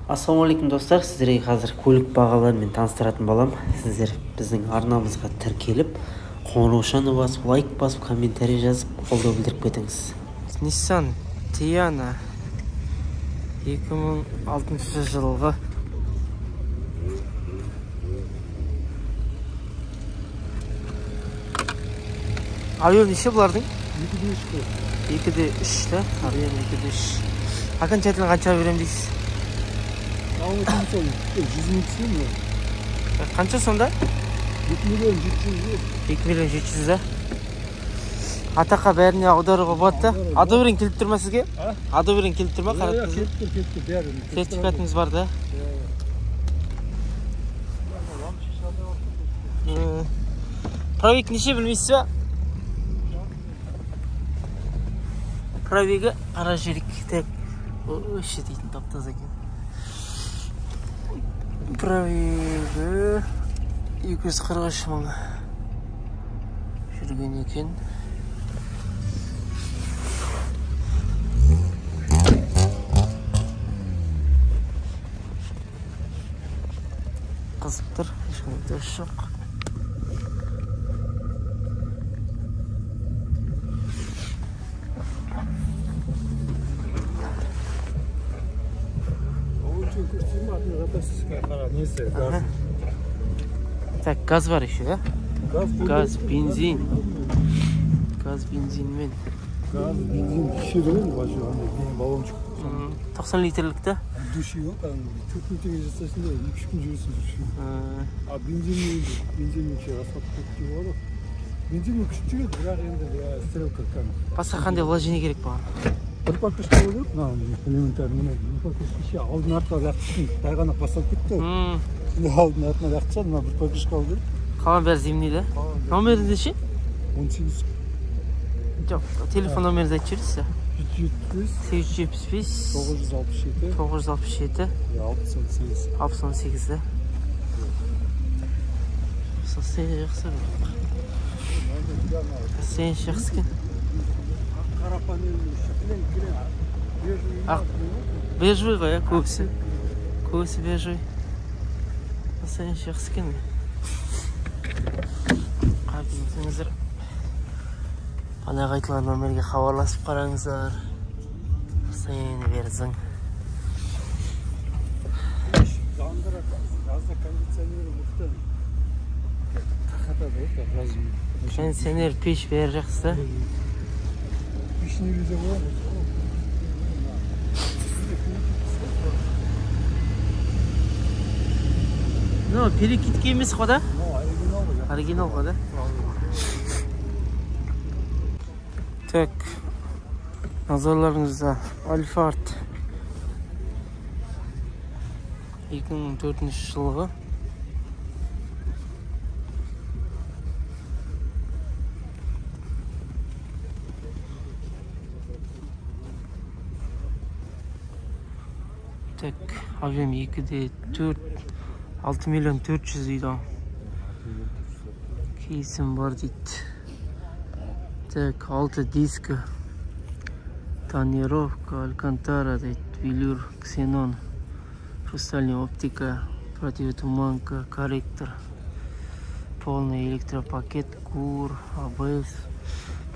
Ассалаумалейкум достар, сіздерге қазір көлік бағаларымен таныстыратын болам. Сіздер біздің арнамызға тіркеліп, қоңыраушаны басып, лайк басып, комментарий жазып, қолдау білдіріп кетіңіз. Nissan Tiana 2006 жылғы Авион неше бұлардың? 2-3 да? Авион 2-3. Окончательно қанша берем дейсіз? Қанша сонда? 2.700.000 да? Атақа бәріне аударуға болады да? Адоберин келіп тұр ма сізге? Адоберин келіп тұр ма? Келіп бәрі. Сертификатыңыз бар да? Пробег неше білмейсіз ба? Пробегі қара жерік. Өші дейтін таптаз екен. Пробегі 243 мың жүрген екен. Қызып тұр, ешқандай дос жоқ. Так, газ бар еще, да? Газ, бензин. Газ, бензинмен. Газ, бензин кішірген башы, баллончик. 90 литрлік та? Души yok, 4 litre жасайсың да, 2-3 күн жүресің души. А бензинмен асфальт кеткен болады. Бензинмен күшті жүреді, бірақ енді стрелка кәні. Басқа қандай вложение керек болған? Bir pakış kalıyor, elementarını. Bir pakış işi aldın artına yakışsın. Tayğana basıp gitti. Şimdi aldın artına yakışsın, bir pakış kalıyor. Kalan biraz zimniyle. Numarınız için? 18. Yok, telefon numarınızı açıyoruz size. 875 967 967 618. 618'de. Sen жақсы. Sen жақсы. Қара панельный кілең. Бежевый ғой, ja, көбісі. Көбісі бежевый. Sen жақсы екен. Қабілсеңіздер. Бағанағы айтылған номерге хабарласып қараңыздар. Сені берсің. Газда кондиционері мықты. Қақатады ғой, газымен. Кондиционер пеш бәрі жақсы. Пешіне үйде болады. Ну, перекидки емес қой да? Оригинал ғой. Оригинал ғой да? Так, назарларыңызда Альфард 2004 жылғы. Так, объем 2.4 6.400.000 дейді. Кейсім бар дейді. Так, 6 диска. Тонировка, алькантара, велюр, ксенон, хрустальная оптика, противотуманка, корректор, полный электропакет, кур, АБС,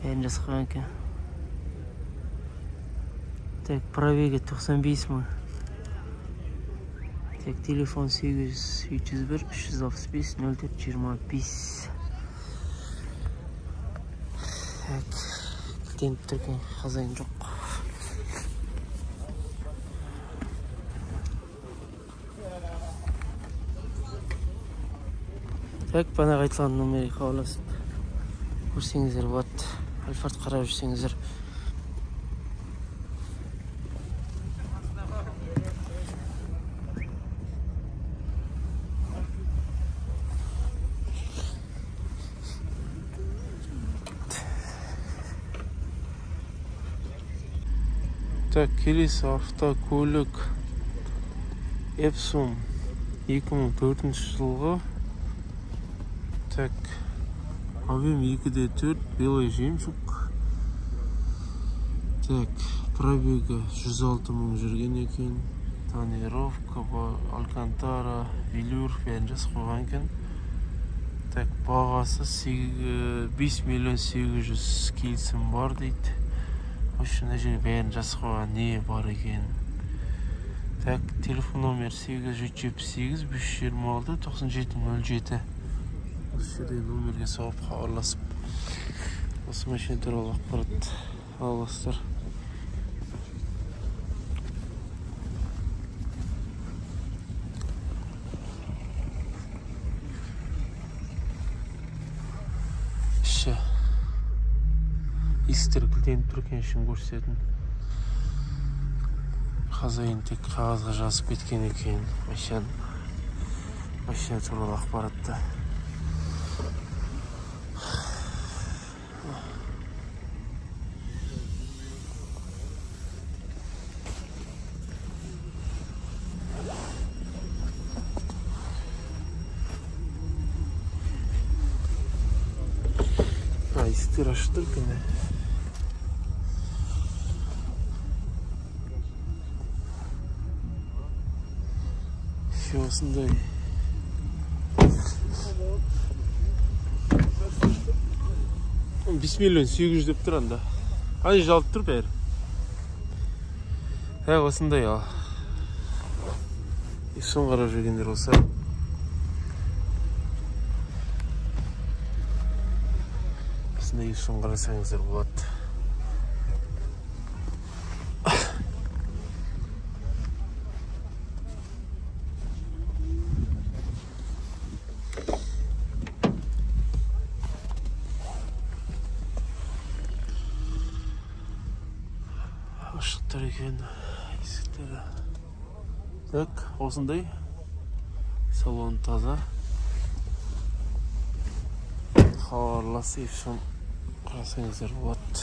бәрін жасқан екен. Так, пробеги 95 мың. Так, телефон 800-301 365 0425. Так, кілтеніп тұрген қазайын жоқ. Так, бағанағы айтылған номерге хабарласып көрсеңіздер болады. Альфард қарап жүрсеңіздер. Так, келесі автокөлік Epson 2004 жылғы. Так, объем 2.4, белый жемчуг. Так, пробегі 106 мың жүрген екен. тонировка бар, алькантара, велюр бәрін жасап қойған екен. Так, бағасы 5.800.000 келісім бар дейді. Осында жерге бәрін жасап қойған не бар екен. Так, телефон номер 8-378-326-9707. Осы жерде номерге соғып хабарласып осы машина туралы ақпарат аласыздар. Іші есіктер кілтеніп тұр екен, үшін көрсететін. Хозяин тек қағазға жазып кеткен екен машина туралы ақпаратты. Есіктер ашық тұр екен. Осындай. 5.800.000 деп тұр анда. Ай жалып тұр бәрі. Осындай ал. Ешін қарап жүргендер болса. Осындай ешін қарасаңыздар болады. Ашықтар екен есіктері. Так, осындай. Салон таза. Хабарласып қарасаңыздар болады.